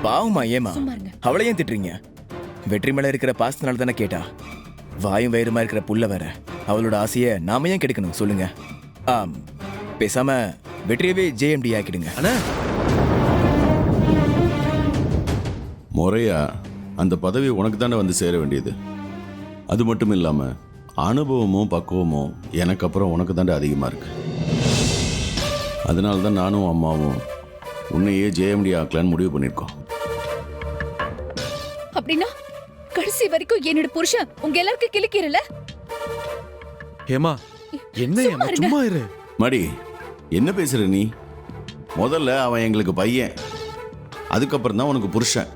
பாவமா ஏமா அவளை ஏன் திட்டுறீங்க? வெற்றி மேல இருக்கிற பாசத்தினால தானே கேட்டா. வாயும் வயிறுமா இருக்கிற புள்ள வேற. அவளோட ஆசையை நாம ஏன் கெடுக்கணும் சொல்லுங்க? பேசாம வெற்றியவே ஜேஎம்டி ஆக்கிடுங்க. முறையா அந்த பதவி உனக்கு தானே வந்து சேர வேண்டியது. அது மட்டும் இல்லாம அனுபவமும் பக்குவமும் எனக்கு அப்புறம் உனக்கு தாண்டா அதிகமா இருக்கு. அதனால தான் நானும் அம்மாவும் உன்னையே ஜேஎம்டி ஆக்கலான்னு முடிவு பண்ணிருக்கோம். அப்படின்னா கடைசி வரைக்கும் என்னோட புருஷன் உங்க எல்லாருக்கும் கிளிக்கிறல? ஹேமா என்ன சும்மா இரு. மடி என்ன பேசுற நீ? முதல்ல அவன் எங்களுக்கு பையன், அதுக்கப்புறம் தான் உனக்கு புருஷன்.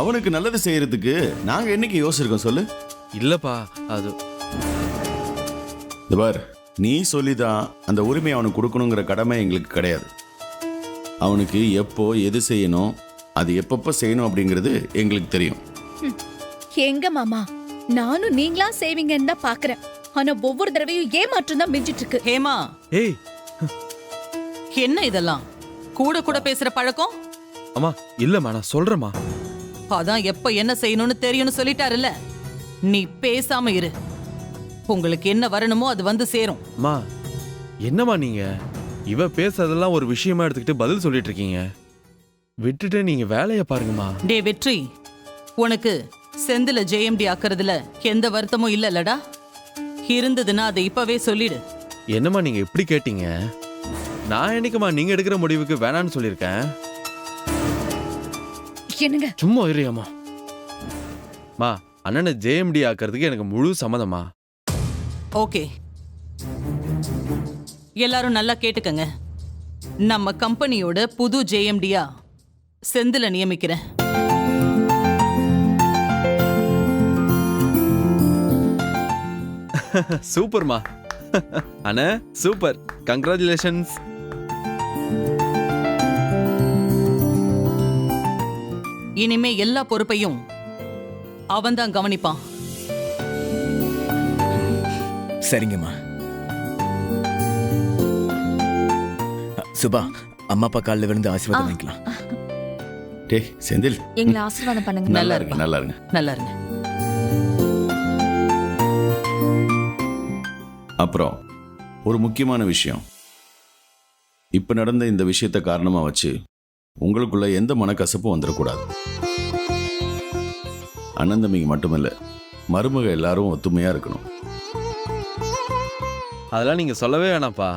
அவனுக்கு நல்லது செய்யறதுக்கு நாங்க என்னைக்கு யோசிச்சிருக்கோம் சொல்லு? இல்லப்பா அது பார், நீ சொல்லிதான் அந்த உரிமை அவனுக்கு கொடுக்கணுங்கிற கடமை எங்களுக்கு கிடையாது. அவனுக்கு எப்போ எது செய்யணும், அது எப்பப்ப செய்யணும் அப்படிங்கிறது எங்களுக்கு தெரியும். எங்க மாமா, நானும் நீங்களா செய்வீங்கன்னு தான் பாக்குறேன். ஆனா ஒவ்வொரு தடவையும் ஏமாற்றம் தான் மிஞ்சிட்டு இருக்கு. ஹேமா, ஏய் என்ன இதெல்லாம் கூட கூட பேசுற பழக்கம்? அம்மா இல்லம்மா, நான் சொல்றேம்மா. அதான் எப்ப என்ன செய்யணும்னு தெரியும்னு சொல்லிட்டாருல்ல, நீ பேசாம இரு. உங்களுக்கு என்ன வரணுமோ அது வந்து சேரும். அம்மா என்னம்மா நீங்க இவ பேசுறதெல்லாம் ஒரு விஷயமா எடுத்துக்கிட்டு பதில் சொல்லிட்டு இருக்கீங்க. விட்டுட்டு நீங்க வேலையை பாருங்கம்மா. டே வெற்றி, உனக்கு செந்தில ஜேஎம்டி ஆக்குறதுல எந்த வருத்தமும் இல்லலடா? இருந்ததுன்னா அதை இப்பவே சொல்லிடு. என்னம்மா நீங்க இப்படி கேட்டீங்க? நான் என்னைக்குமா நீங்க எடுக்கிற முடிவுக்கு வேணான்னு சொல்லியிருக்கேன்? என்னங்க சும்மா இரியாமா. மா, அண்ணனை ஜேஎம்டி ஆக்கிறதுக்கு எனக்கு முழு சம்மதமா. ஓகே, எல்லாரும் நல்லா கேட்டுக்கங்க. நம்ம கம்பெனியோட புது ஜேஎம்டியா செந்தில நியமிக்கிறேன். சூப்பர்மா. அண்ணா சூப்பர், கங்க்ராச்சுலேஷன்ஸ். இனிமே எல்லா பொறுப்பையும் அவன்தான் கவனிப்பான். சரிங்கம்மா. சுபா, அம்மா அப்பா காலில் விழுந்து ஆசீர்வாதம் வாங்கிக்கலாம். டே செந்தில், எங்களை ஆசீர்வாதம் பண்ணுங்க. நல்லா இருங்க, நல்லா இருங்க, நல்லா இருங்க. அப்புறம் ஒரு முக்கியமான விஷயம், இப்ப நடந்த இந்த விஷயத்தை காரணமா வச்சு உங்களுக்குள்ள எந்த மனக்கசப்பும் வந்துடக்கூடாது. அண்ணன் தம்பிங்க மட்டுமில்ல, மருமக எல்லாரும் ஒத்துமையா இருக்கணும். அதெல்லாம் நீங்க சொல்லவே வேணாம்ப்பா.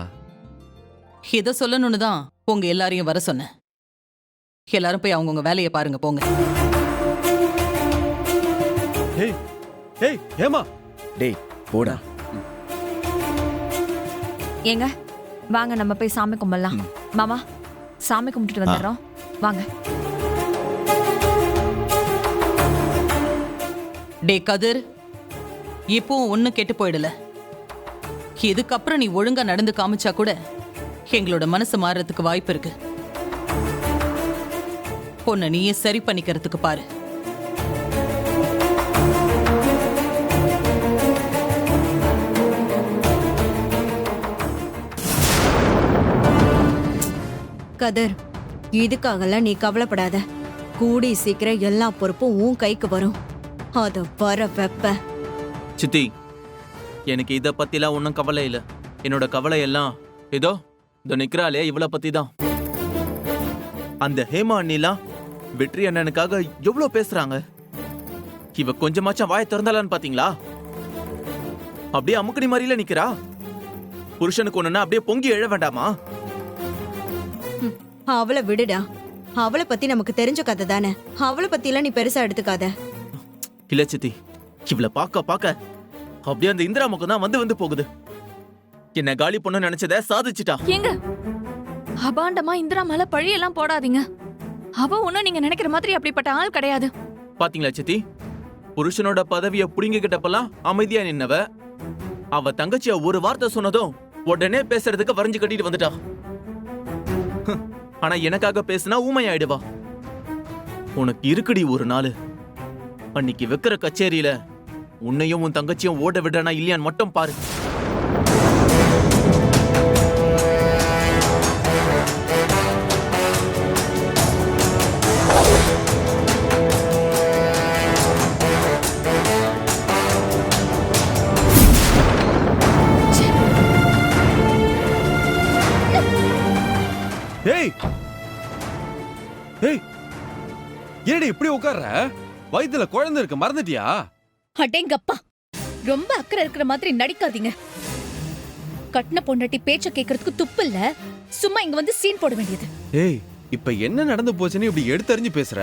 இதை சொல்லணும்னு தான் உங்க எல்லாரையும் வர சொன்னேன். எல்லாரும் போய் அவங்கவுங்க வேலையை பாருங்க, போங்க. ஏய் ஏய் ஏமா, டேய் போடா. ஏங்க வாங்க நம்ம போய் சாமி கும்பிடலாம். மாமா, சாமி கும்பிட்டுட்டு வந்துடுறோம், வாங்க. டே கதிர், இப்பவும் ஒன்னும் கெட்டு போயிடல. இதுக்கப்புறம் நீ ஒழுங்கா நடந்து காமிச்சா கூட எங்களோட மனசு மாறுறதுக்கு வாய்ப்பு இருக்கு. பொண்ணை நீயே சரி பண்ணிக்கிறதுக்கு பாரு. கதிர், இதுக்காகலாம் நீ கவலைப்படாத. கூடி சீக்கிரம் எல்லா பொறுப்பும் உன் கைக்கு வரும். அத வர வெப்ப. சித்தி, எனக்கு இத பத்திலாம் ஒன்றும் கவலை இல்லை. என்னோட கவலை எல்லாம் இதோ நிக்கிறாளே இவளை பத்தி தான். அந்த ஹேமா அண்ணிலாம் வெற்றி அண்ணனுக்காக எவ்வளவு பேசுறாங்க. இவ கொஞ்சமாச்சும் வாயை திறந்தாளான்னு பாத்தீங்களா? அப்படியே அமுக்கணி மாதிரில நிக்கிறா. புருஷனுக்கு ஒண்ணுன்னா அப்படியே பொங்கி எழ வேண்டாமா? அவளை விடுடா. அவளை பத்தி நமக்கு தெரிஞ்ச கதை தானே. அவளை பத்தி எல்லாம் நீ பெருசா எடுத்துக்காத. இல்ல சித்தி, இவளை பாக்க அப்படியே அந்த இந்திரா முகம் தான் வந்து போகுது. என்ன காலி பொண்ணு நினைச்சத சாதிச்சுட்டா. ஏங்க அபாண்டமா இந்திரா மேல பழியெல்லாம் போடாதீங்க. அவ ஒண்ணும் நீங்க நினைக்கிற மாதிரி அப்படிப்பட்ட ஆள் கிடையாது. பாத்தீங்களா சித்தி, புருஷனோட பதவிய புடிங்கிக்கிட்டப்பெல்லாம் அமைதியா நின்னவ, அவ தங்கச்சிய ஒரு வார்த்தை சொன்னதும் உடனே பேசுறதுக்கு வரைஞ்சு கட்டிட்டு வந்துட்டா. ஆனா எனக்காக பேசினா ஊமையாயிடுவா. உனக்கு இருக்குடி ஒரு நாள். அன்னைக்கு வைக்கிற கச்சேரியில உன்னையும் உன் தங்கச்சியும் ஓட விடுறனா இல்லையான்னு மட்டும் பாரு. ஏய் ஏய் ஏடி இப்படி உட்கார்ற? வயித்துல குழந்தை இருக்கு, மறந்துட்டியா? அடேங்கப்பா, ரொம்ப அக்கறை இருக்கிற மாதிரி நடிக்காதீங்க. கட்டின பொண்டாட்டி பேச்ச கேட்கறதுக்கு துப்பு இல்ல, சும்மா இங்க வந்து சீன் போட வேண்டியது. ஏய் இப்ப என்ன நடந்து போச்சுன்னு இப்படி எடுத்தறிஞ்சு பேசுற?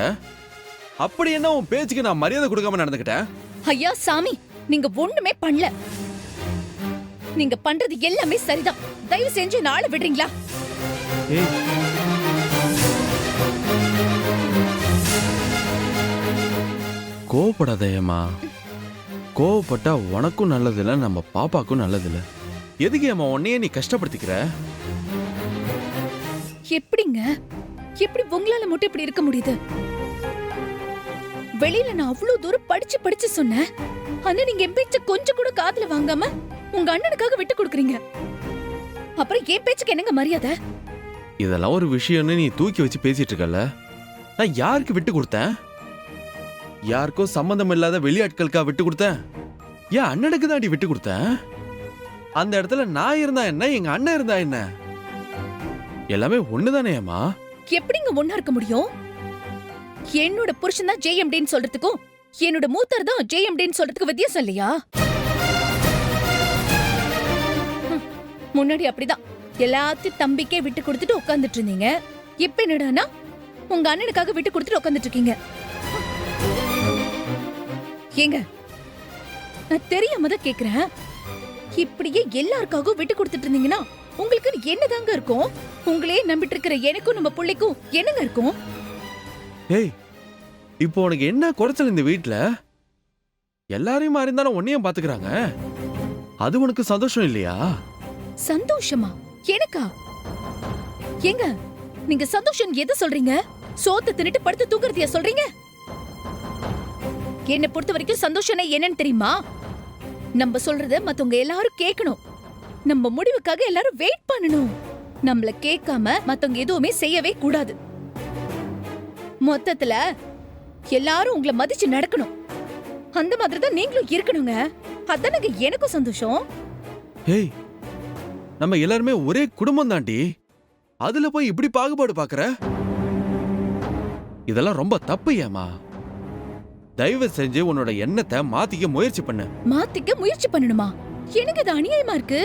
அப்படி என்ன உன் பேச்சுக்கு நான் மரியாதை கொடுக்காம நடந்துக்கிட்டேன்? ஐயா சாமி, நீங்க ஒண்ணுமே பண்ணல. நீங்க பண்றது எல்லாமே சரிதான். தயவு செஞ்சு நாள விடுறீங்களா? ஏய் கோவப்படாத ஏமா. கோவப்பட்டா உனக்கும் நல்லதில்ல, நம்ம பாப்பாக்கும் நல்லதில்ல. எதுக்கு ஏமா உன்னையே நீ கஷ்டப்படுத்திக்கிற? எப்படிங்க, எப்படி உங்களால மட்டும் இப்படி இருக்க முடியுது? வெளியில நான் அவ்வளவு தூரம் படிச்சு படிச்சு சொன்னேன், ஆனா நீங்க என் பேச்ச கொஞ்சம் கூட காதுல வாங்காம உங்க அண்ணனுக்காக விட்டு கொடுக்குறீங்க. அப்புறம் என் பேச்சுக்கு என்னங்க மரியாதை? இதெல்லாம் ஒரு விஷயம்னு நீ தூக்கி வச்சு பேசிட்டு இருக்கல. நான் யாருக்கு விட்டு கொடுத்தேன்? யாருக்கோ சம்பந்தம் இல்லாத வெளியாட்களுக்கா விட்டு கொடுத்தேன்? என் அண்ணனுக்கு தாண்டி விட்டு கொடுத்தேன். அந்த இடத்துல நான் இருந்தா என்ன, எங்க அண்ணன் இருந்தா என்ன, எல்லாமே ஒண்ணுதானே அம்மா. எப்படிங்க ஒண்ணா இருக்க முடியும்? என்னோட புருஷன் தான் ஜேஎம்டின்னு சொல்றதுக்கும் என்னோட மூத்தர் தான் ஜேஎம்டின்னு சொல்றதுக்கு வித்தியாசம் இல்லையா? முன்னாடி அப்படிதான் எல்லாத்தையும் தம்பிக்கே விட்டு கொடுத்துட்டு உட்கார்ந்துட்டு இருந்தீங்க. இப்ப என்னடானா உங்க அண்ணனுக்காக விட்டு கொடுத்துட்டு உட்கார்ந்துட்டு இருக்கீங்க. ஏங்க, நான் தெரியாம தான் கேக்குறேன். இப்படியே எல்லாருக்காகவும் விட்டு கொடுத்துட்டு இருந்தீங்கன்னா உங்களுக்கு என்னதாங்க இருக்கும்? உங்களே நம்பிட்டு இருக்கிற எனக்கும் நம்ம பிள்ளைக்கும் என்னங்க இருக்கும்? ஏய் இப்போ உனக்கு என்ன குறைச்சல் இந்த வீட்டுல? எல்லாரையும் மாறி இருந்தாலும் உன்னையும் பாத்துக்கிறாங்க. அது உனக்கு சந்தோஷம் இல்லையா? சந்தோஷமா? எனக்கா? ஏங்க, நீங்க சந்தோஷம் எது சொல்றீங்க? சோத்து தின்னுட்டு படுத்து தூங்குறதையா சொல்றீங்க? என்ன பொறுத்த வரைக்கும் சந்தோஷம்னா என்னன்னு தெரியுமா? நம்ம சொல்றத மத்தவங்க எல்லாரும் கேட்கணும். நம்ம முடிவுக்காக எல்லாரும் வெயிட் பண்ணணும். நம்மள கேட்காம மத்தவங்க எதுவுமே செய்யவே கூடாது. மொத்தத்துல எல்லாரும் உங்களை மதிச்சு நடக்கணும். அந்த மாதிரி தான் நீங்களும் இருக்கணுங்க. அதானங்க எனக்கும் சந்தோஷம். ஏய் நம்ம எல்லாருமே ஒரே குடும்பம் தாண்டி, அதுல போய் இப்படி பாகுபாடு பாக்குற? இதெல்லாம் ரொம்ப தப்பு ஏமா. தயவு செஞ்சு உன்னோட எண்ணத்தை மாத்திக்க முயற்சி பண்ணு. மாத்திக்க முயற்சி பண்ணணுமா? எனக்கு இது அநியாயமா இருக்கு.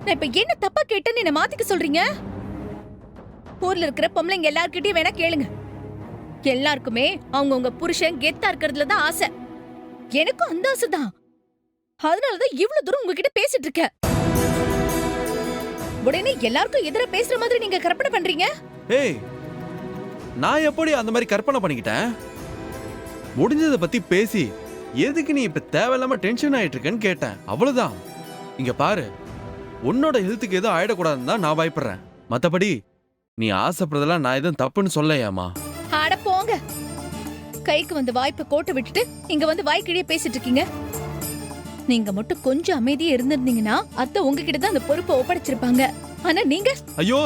நான் இப்ப என்ன தப்பா கேட்டேன்னு என்ன மாத்திக்க சொல்றீங்க? ஊர்ல இருக்கிற பொம்பளைங்க எல்லார்கிட்டயும் வேணா கேளுங்க. எல்லாருக்குமே அவங்கவுங்க புருஷன் கெத்தா இருக்கிறதுல தான் ஆசை. எனக்கும் அந்த ஆசை தான். அதனாலதான் இவ்வளவு தூரம் உங்ககிட்ட பேசிட்டு இருக்கேன். உடனே எல்லாருக்கும் எதிர பேசுற மாதிரி நீங்க கற்பனை பண்றீங்க. ஏய் நான் எப்படி அந்த மாதிரி கற்பனை பண்ணிக்கிட்டேன்? முடிஞ்சதை பத்தி பேசி எதுக்கு நீ இப்ப தேவையில்லாம டென்ஷன் ஆயிட்டு இருக்கேன்னு கேட்டேன், அவ்வளவுதான். இங்க பாரு, உன்னோட ஹெல்த்துக்கு எதுவும் ஆயிடக்கூடாதுன்னு தான் நான் பயப்படுறேன். மத்தபடி நீ ஆசைப்படுறதெல்லாம் நான் எதுவும் தப்புன்னு சொல்லையாமா. அட போங்க. கைக்கு வந்து வாய்ப்பை கோட்டை விட்டுட்டு இங்க வந்து வாய்க்கிழியே பேசிட்டு இருக்கீங்க. நீங்க மட்டும் கொஞ்சம் அமைதியா இருந்திருந்தீங்கன்னா அத்தை உங்ககிட்ட தான் அந்த பொறுப்பை ஒப்படைச்சிருப்பாங்க. ஆனா நீங்க ஐயோ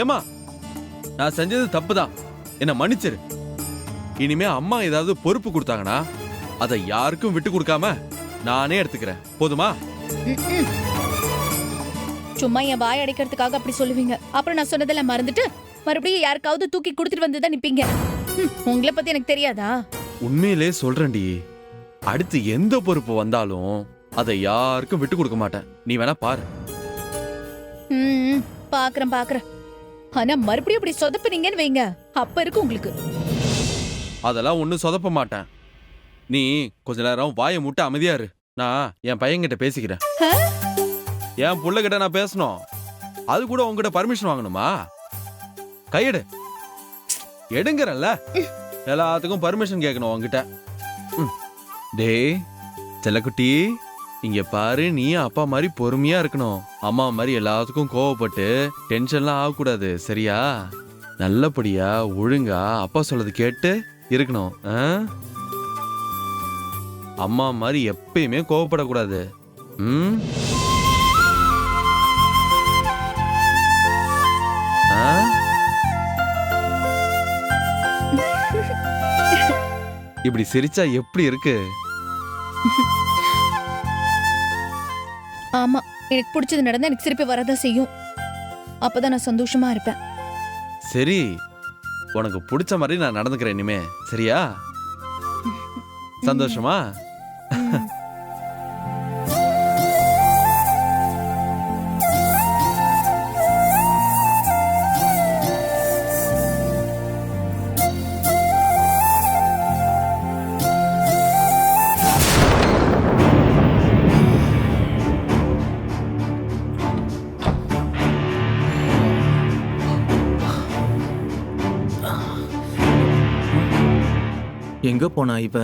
ஏமா, நான் செஞ்சது தப்புதான், என்ன மன்னிச்சிரு. இனிமே அம்மா ஏதாவது பொறுப்பு கொடுத்தாங்கன்னா அதை யாருக்கும் விட்டு கொடுக்காம நானே எடுத்துக்கிறேன், போதுமா? சும்மா என் வாய் அடைக்கிறதுக்காக அப்படி சொல்லுவீங்க. அப்புறம் நான் சொன்னதெல்லாம் மறந்துட்டு மறுபடியும் யாருக்காவது தூக்கி கொடுத்துட்டு வந்துதான் நிப்பீங்க. உங்களை பத்தி எனக்கு தெரியாதா? உண்மையிலே சொல்றேன்டி, அடுத்து எந்த பொறுப்பு வந்தாலும் அதை யாருக்கும் விட்டு கொடுக்க மாட்டேன். நீ வேணா பாரு. பாக்குறேன் பாக்குறேன். ஆனா மறுபடியும் அப்படி சொதப்புனீங்கன்னு வைங்க, அப்ப இருக்கு உங்களுக்கு. அதெல்லாம் ஒன்னும் சொதப்ப மாட்டேன். நீ கொஞ்ச நேரம் வாயை மூட்டு அமைதியா இரு. நான் என் பையன்கிட்ட பேசிக்கிறேன். என் புள்ளகிட்ட நான் பேசணும், அது கூட உங்ககிட்ட பர்மிஷன் வாங்கணுமா? கையெடு. எடுங்கறல்ல, எல்லாத்துக்கும் பர்மிஷன் கேட்கணும் உங்ககிட்ட. டேய் செல்லக்குட்டி, இங்க பாரு, நீ அப்பா மாதிரி பொறுமையா இருக்கணும். அம்மா மாதிரி எல்லாத்துக்கும் கோவப்பட்டு டென்ஷன்லாம் ஆகக்கூடாது, சரியா? நல்லபடியா ஒழுங்கா அப்பா சொல்லது கேட்டு இருக்கணும். அம்மா மாதிரி எப்பயுமே கோவப்படக்கூடாது. இப்படி சிரிச்சா எப்படி இருக்கு? ஆமா, எனக்கு பிடிச்சது நடந்தா எனக்கு சிரிப்பு வரதான் செய்யும். அப்பதான் நான் சந்தோஷமா இருப்பேன். சரி, உனக்கு பிடிச்ச மாதிரி நான் நடந்துக்கிறேன் இனிமே, சரியா? சந்தோஷமா? எங்க போனா இவ?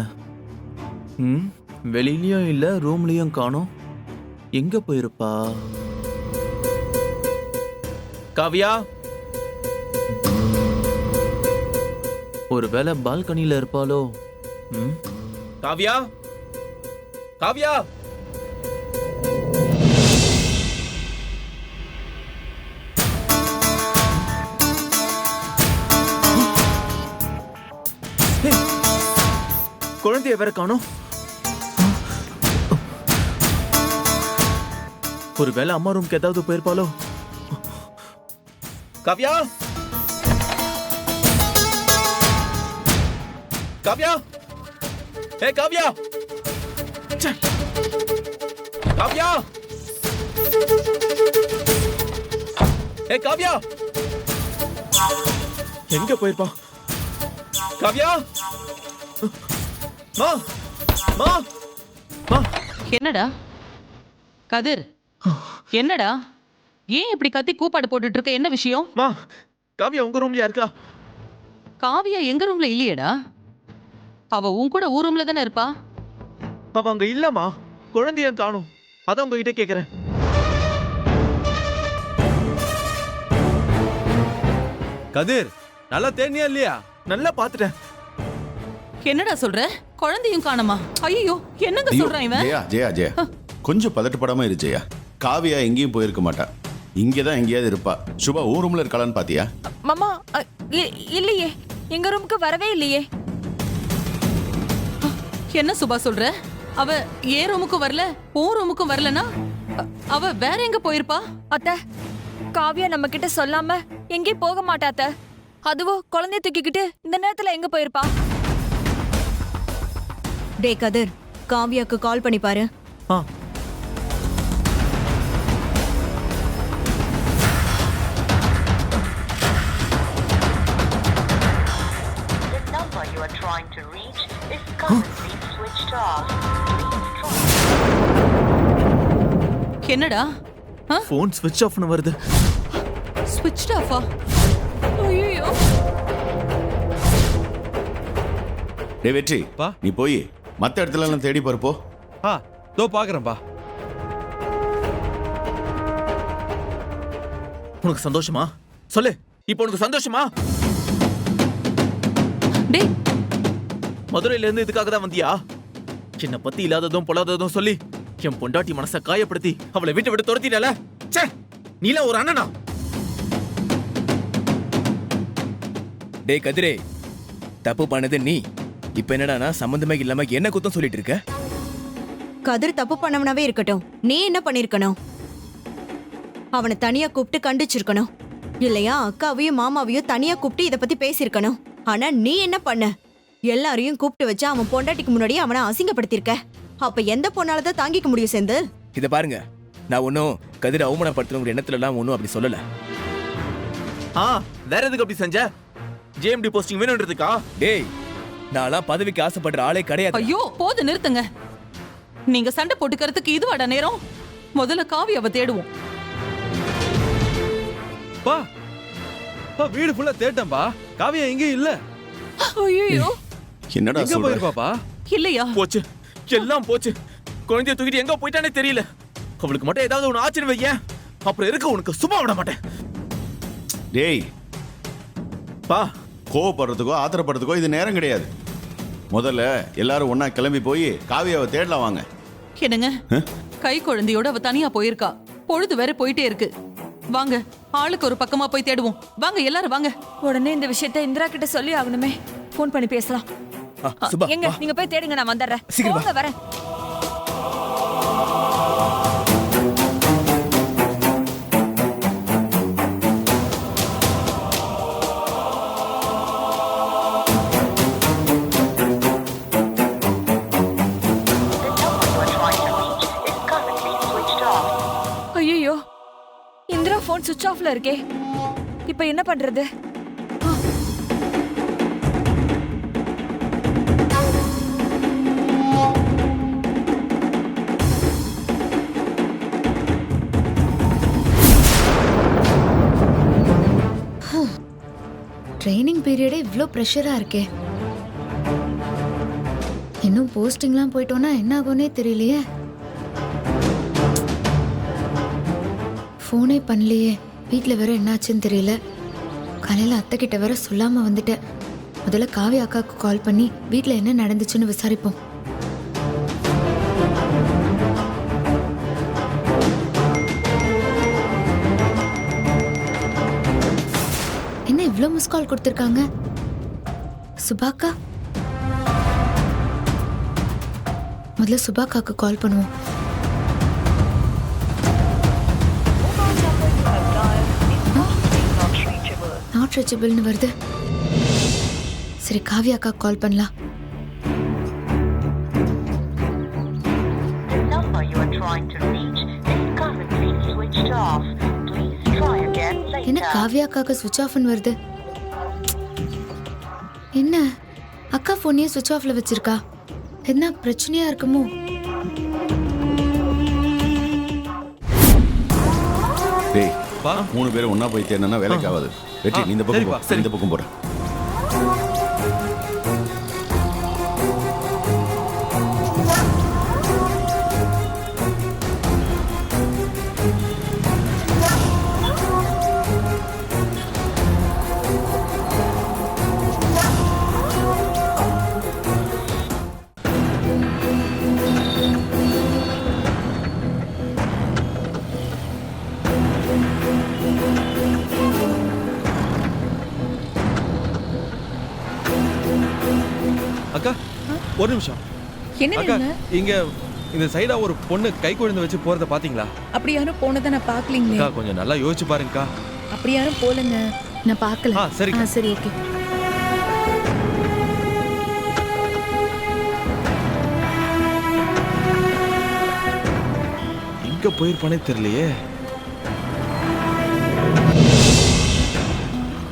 வெளியிலயும் இல்ல, ரூம்லயும் காணோம். எங்க போயிருப்பா? காவியா, ஒருவேளை பால்கனில இருப்பாளோ? காவியா, காவியா, குழந்தைய வேற காணோம். ஒருவேளை அம்மா ரூம்க்கு ஏதாவது போயிருப்பாளோ? காவ்யா, காவ்யா, ஏ காவ்யா, ச்சே. காவ்யா, ஏ காவ்யா, எங்க போயிருப்பா? காவ்யா, மா, மா, மா. என்னடா கதிர், என்னடா ஏன் இப்படி கத்தி கூப்பாடு போட்டுட்டு இருக்க? என்ன விஷயம்? மா, காவியா உங்க ரூம்லயா இருக்கா? காவியா எங்க ரூம்ல இல்லையேடா. அவ உன் கூட ஊர் ரூம்ல தானே இருப்பா. அவ அங்க இல்லம்மா, குழந்தைய காணும். அதான் உங்ககிட்ட கேக்குறேன். கதிர், நல்லா தேனியா இல்லையா? நல்லா பாத்துட்டேன். என்னடா சொல்ற? குழந்தையும் காணுமா? ஐயோ, என்னங்க ஐயோ, சொல்றான் இவன்? ஜெயா ஜெயா ஜெயா கொஞ்சம் பதட்டப்படாம இரு ஜெயா. காவியா எங்கேயும் போயிருக்க மாட்டா, இங்கதான் எங்கேயாவது இருப்பா. சுபா ஊர் ரூம்ல இருக்காளான்னு பாத்தியா? மாமா இல்லையே, எங்க ரூமுக்கு வரவே இல்லையே. என்ன சுபா சொல்ற? அவ ஏ ரூமுக்கும் வரல, ஓ ரூமுக்கும் வரலனா அவ வேற எங்க போயிருப்பா? அத்தை, காவியா நம்ம கிட்ட சொல்லாம எங்கேயும் போக மாட்டா அத்தை. அதுவும் குழந்தைய தூக்கிக்கிட்டு இந்த நேரத்துல எங்க போயிருப்பா? டே கதிர், காவியாக்கு கால் பண்ணி பாரு. ஆ, என்னடா? போன் ஸ்விட்ச் ஆஃப்னு வருது. ஸ்விட்ச் ஆஃபா? ஐயோ, டே வெற்றி, பா. நீ போய் மத்த இடத்துல எல்லாம் தேடி பாரு போ. தோ பாக்குறேன்பா. உனக்கு சந்தோஷமா? சொல்லு, இப்போ உனக்கு சந்தோஷமா? டேய், மதுரையில இருந்து இதுக்காக தான் வந்தியா? என்ன பத்தி இல்லாததும் பொல்லாததும் சொல்லி என் பொண்டாட்டி மனசை காயப்படுத்தி அவளை வீட்டை விட்டு துரத்திடல. ச்சே, நீல ஒரு அண்ணனா? டே கதிரே, தப்பு பண்ணது நீ. இப்ப என்னடா சம்பந்தமே இல்லாம என்ன குத்தம் சொல்லிட்டு இருக்க? கதிர் தப்பு பண்ணவனாவே இருக்கட்டும், நீ என்ன பண்ணிருக்கணும்? அவனை தனியா கூப்பிட்டு கண்டிச்சிருக்கணும். இல்லையா அக்காவையும் மாமாவையும் தனியா கூப்பிட்டு இத பத்தி பேசியிருக்கணும். ஆனா நீ என்ன பண்ண? எல்லாரையும் கூப்பிட்டு வச்சு அவன் பொண்டாட்டிக்கு முன்னாடியே அவனை அசிங்கப்படுத்திருக்க. அப்ப எந்த பொண்ணாலதான் தாங்கிக்க முடியும் சேர்ந்து? இத பாருங்க, நான் ஒன்னும் கதிரை அவமானப்படுத்தணுங்கிற எண்ணத்துல எல்லாம் ஒன்னும் அப்படி சொல்லல. வேற எதுக்கு அப்படி செஞ்ச? ஜேஎம்டி போஸ்டிங் வேணும்ன்றதுக்கா? டேய், நான்லாம் பதவிக்கு ஆசைப்படுற ஆளே கிடையாது. ஐயோ, போது நிறுத்துங்க. நீங்க சண்டை போட்டுக்கிறதுக்கு இதுவாடா நேரம்? முதல்ல காவியாவை தேடுவோம். பா, வீடு ஃபுல்லா தேட்டம்பா. காவியா எங்கேயும் இல்ல. ஐயோ, என்னடா எங்க சொல்ற? போயிருப்பாப்பா? இல்லையா? போச்சு, எல்லாம் போச்சு. குழந்தைய தூக்கிட்டு எங்க போயிட்டானே தெரியல. அவளுக்கு மட்டும் ஏதாவது ஒன்று ஆச்சுன்னு வையேன், அப்புறம் இருக்க உனக்கு சும்மா விட மாட்டேன். டேய் பா, கோவப்படுறதுக்கோ ஆத்திரப்படுறதுக்கோ இது நேரம் கிடையாது. முதல்ல எல்லாரும் ஒண்ணா கிளம்பி போய் காவியாவை தேடலாம் வாங்க. என்னங்க, கை குழந்தையோட அவ தனியா போயிருக்கா. பொழுது வேற போயிட்டே இருக்கு. வாங்க, ஆளுக்கு ஒரு பக்கமா போய் தேடுவோம். வாங்க எல்லாரும் வாங்க. உடனே இந்த விஷயத்தை இந்திரா கிட்ட சொல்லி ஆகணுமே. போன் பண்ணி பேசலாம். சுபா, எங்க வா. நீங்க போய் தேடுங்க, நான் வந்துடுறேன். சீக்கிரம் வா. போங்க, வரேன். சுவிட்ச் ஆஃப்ல இருக்கே. இப்ப என்ன பண்றது? ட்ரைனிங் பீரியடே இவ்ளோ ப்ரெஷரா இருக்கே. இன்னும் போஸ்டிங்லாம் போயிட்டோன்னா என்ன ஆகும்னே தெரியலையே. ஃபோனே பண்ணலையே. வீட்டில் வேற என்னாச்சுன்னு தெரியல. காலையில் அத்தை கிட்ட வேற சொல்லாம வந்துட்டேன். முதல்ல காவி அக்காவுக்கு கால் பண்ணி வீட்டில் என்ன நடந்துச்சுன்னு விசாரிப்போம். என்ன இவ்ளோ மிஸ் கால் கொடுத்துருக்காங்க? சுபாக்கா, முதல்ல சுபாக்காக்கு கால் பண்ணுவோம். நாட் ரீச்சபிள்னு வருது. சரி, காவியாக்கா கால் பண்ணலாம். என்ன காவியாக்காக்கு சுவிட்ச் ஆஃப்னு வருது? என்ன அக்கா போனையே சுவிட்ச் ஆஃப்ல வச்சிருக்கா? என்ன பிரச்சனையா இருக்குமோ? டேய், 3 பேரும் ஒண்ணா போய் தேடினா வேலைக்கு ஆகாது. வெற்றி, நீ இந்த பக்கம் போ, இந்த பக்கம் போற. அக்கா, ஒரு நிமிஷம். என்ன அக்கா, வேணுங்க? இங்க இந்த சைடா ஒரு பொண்ணு கை குழந்தை வச்சு போறத பாத்தீங்களா? அப்படி யாரும் போனதை நான் பாக்கலீங்களே. அக்கா, கொஞ்சம் நல்லா யோசிச்சு பாருங்கக்கா. அப்படி யாரும் போலங்க. நான் பார்க்கல. சரி சரி, ஓகே. எங்க போயிருப்பானே தெரியலையே.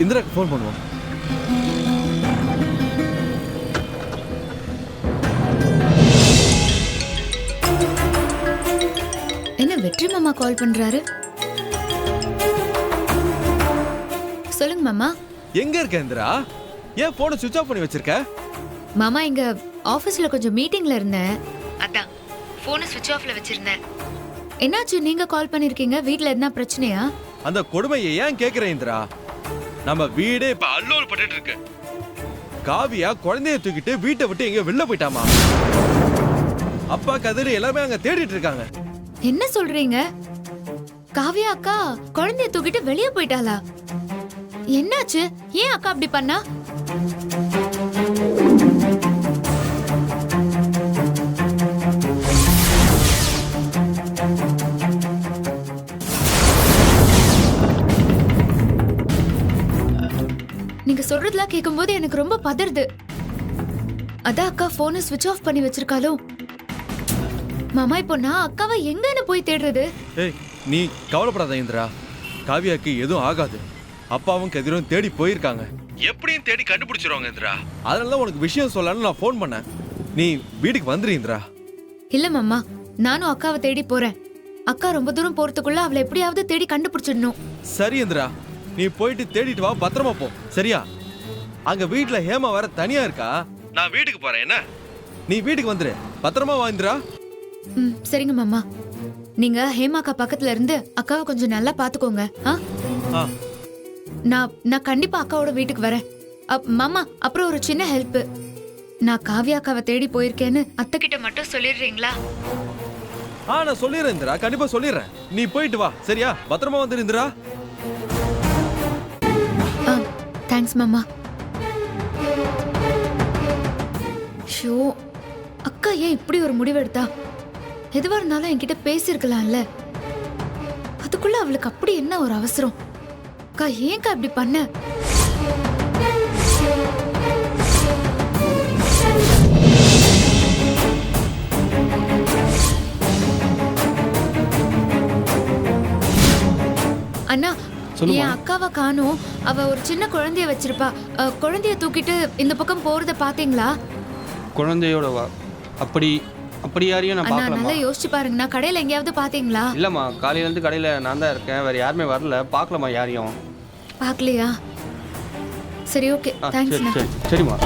இந்திராக்கு ஃபோன் பண்ணுவோம். என்ன வெற்றி மாமா கால் பண்றாரு? சொல்லுங்க மாமா. எங்க இருக்க இந்திரா? ஏன் போனை சுவிட்ச் ஆஃப் பண்ணி வச்சிருக்க? மாமா, இங்க ஆபீஸ்ல கொஞ்சம் மீட்டிங்ல இருந்தேன். அதான் போனை சுவிட்ச் ஆஃப்ல வச்சிருந்தேன். என்னாச்சு, நீங்க கால் பண்ணிருக்கீங்க? வீட்ல என்ன பிரச்சனையா? அந்த கொடுமையை ஏன் கேக்குற இந்திரா? நம்ம வீடே இப்ப அல்லோல் பட்டுட்டு இருக்கு. காவியா குழந்தைய தூக்கிட்டு வீட்டை விட்டு எங்க வெளில போயிட்டாமா. அப்பா கதிர் எல்லாமே அங்க தேடிட்டு இருக்காங்க. என்ன சொல்றீங்க? காவியா அக்கா குழந்தைய தூக்கிட்டு வெளியே போயிட்டாளா? என்னாச்சு? ஏன் அக்கா அப்படி பண்ணா? நீங்க சொல்றதெல்லாம் கேட்கும்போது எனக்கு ரொம்ப பதறுது. அதான் அக்கா போனை ஸ்விட்ச் ஆஃப் பண்ணி வச்சிருக்காளோ? மாமா, இப்போ நான் அக்காவை எங்கன்னு போய் தேடுறது? ஏய், நீ கவலைப்படாத இந்திரா. காவியாக்கு எதுவும் ஆகாது. அப்பாவும் கதிரும் தேடி போயிருக்காங்க. எப்படியும் தேடி கண்டுபிடிச்சிருவாங்க இந்திரா. அதனால உனக்கு விஷயம் சொல்லலாம்னு நான் ஃபோன் பண்ணேன். நீ வீட்டுக்கு வந்துரு இந்திரா. இல்ல மாமா, நானும் அக்காவை தேடி போறேன். அக்கா ரொம்ப தூரம் போறதுக்குள்ள அவளை எப்படியாவது தேடி கண்டுபிடிச்சிடணும். சரி இந்திரா, நீ போயிட்டு தேடிட்டு வா, பத்திரமா போ. சரியா? அங்க வீட்டுல ஹேமா வர தனியா இருக்கா. நான் வீட்டுக்கு போறேன். என்ன, நீ வீட்டுக்கு வந்துரு. பத்திரமா வா இந்திரா. சரிங்க மாமா. நீங்க ஹேமாக்கா பக்கத்துல இருந்து அக்காவை கொஞ்சம் நல்லா பாத்துக்கோங்க. நான் கண்டிப்பா அக்காவோட வீட்டுக்கு வரேன். மாமா, அப்புறம் ஒரு சின்ன ஹெல்ப். நான் காவியா அக்காவை தேடி போயிருக்கேன்னு அத்தை கிட்ட மட்டும் சொல்லிடுறீங்களா? நான் சொல்லிடுறேன் இந்திரா, கண்டிப்பா சொல்லிடுறேன். நீ போயிட்டு வா. சரியா? பத்திரமா வந்துரு இந்திரா. தேங்க்ஸ் மாமா. ஷோ, அக்கா ஏன் இப்படி ஒரு முடிவெடுத்தா? எதுவா இருந்தாலும் என்கிட்ட பேசியிருக்கலாம்ல. அதுக்குள்ள அவளுக்கு அப்படி என்ன ஒரு அவசரம்? அக்கா ஏன்க்கா இப்படி பண்ண? அண்ணா, சொல்லுமா என் அக்காவை காணோம். அவ ஒரு சின்ன குழந்தைய வச்சிருப்பா. குழந்தைய தூக்கிட்டு இந்த பக்கம் போறத பாத்தீங்களா? குழந்தையோட வா அப்படி அப்படி யாரையும் நான் அண்ணா பார்க்கலம்மா. நல்லா யோசிச்சு பாருங்கண்ணா. கடையில எங்கேயாவது பாத்தீங்களா? இல்லைம்மா, காலையிலேருந்து கடையில் நான் தான் இருக்கேன், வேறு யாருமே வரல, பார்க்கலம்மா யாரையும். பாக்கலையா? சரி, ஓகே, சரி தேங்க்ஸ்ண்ணா. சரி சரிம்மா.